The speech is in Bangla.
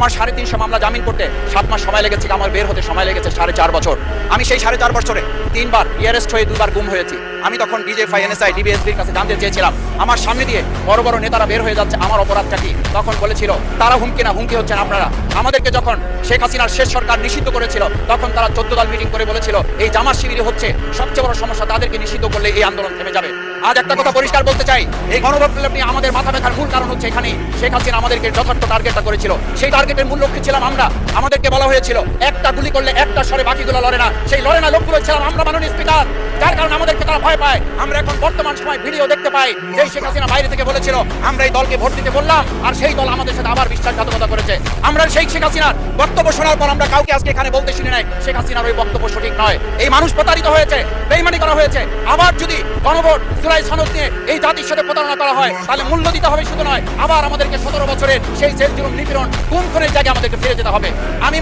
আমার 350 মামলা জামিন করতে 7 মাস সময় লেগেছিল, আমার বের হতে সময় লেগেছে 4.5 বছর। আমি সেই 4.5 বছরে 3বার অ্যারেস্ট হয়ে 2বার গুম হয়েছি। আমি তখন ডিজিএফআই, এনএসআই, ডিবিএসপির কাছে জানতে চেয়েছিলাম, আমার সামনে দিয়ে বড় বড় নেতারা বের হয়ে যাচ্ছে, আমার অপরাধটা কি? তখন বলেছিল তারা হুমকি না, হুমকি হচ্ছেন আপনারা। আমাদেরকে যখন শেখ হাসিনার শেষ সরকার নিষিদ্ধ করেছিল, তখন তারা 14 দল মিটিং করে বলেছিল এই জামাত শিবির হচ্ছে সবচেয়ে বড় সমস্যা, তাদেরকে নিষিদ্ধ করলে এই আন্দোলন থেমে যাবে। আজ একটা কথা পরিষ্কার বলতে চাই, এই গণবিপ্লব নিয়ে আমাদের মাথা ব্যথার মূল কারণ হচ্ছে এখানে শেখ হাসিনা আমাদেরকে যথার্থ টার্গেটটা করেছিল। সেই টার্গেটের মূল লক্ষ্যে ছিলাম আমরা। আমাদেরকে বলা হয়েছিল একটা গুলি করলে একটা সরে বাকিগুলো লড়ে না, সেই লড়ে না লোকগুলো ছিলাম আমরা, মাননীয় স্পিকার। যার কারণে আমাদেরকে তারা ভয় পায়। আমরা এখন বর্তমান সময় ভিডিও দেখতে পাই যে শেখ হাসিনা বাইরে থেকে বলেছিল আমরা এই দলকে ভোট দিতে বললাম, আর সেই দল আমাদের সাথে আবার বিশ্বাসঘাতকতা করেছে। আমরা সেই শেখ হাসিনার বক্তব্য শোনার পর আমরা কাউকে আজকে এখানে বলতে শুনি নাই শেখ হাসিনার ওই বক্তব্য সঠিক নয়। এই মানুষ প্রতারিত হয়েছে, বেইমানি করা হয়েছে। আবার যদি গণভোট, জুলাই সনদ নিয়ে এই জাতির সাথে প্রতারণা করা হয়, তাহলে মূল্য দিতে হবে শুধু নয়, আবার আমাদেরকে 17 বছরের সেই জেল জুলুম, নিপীড়ন, গুম খুনের জায়গায় আমাদেরকে ফিরে যেতে হবে। আমি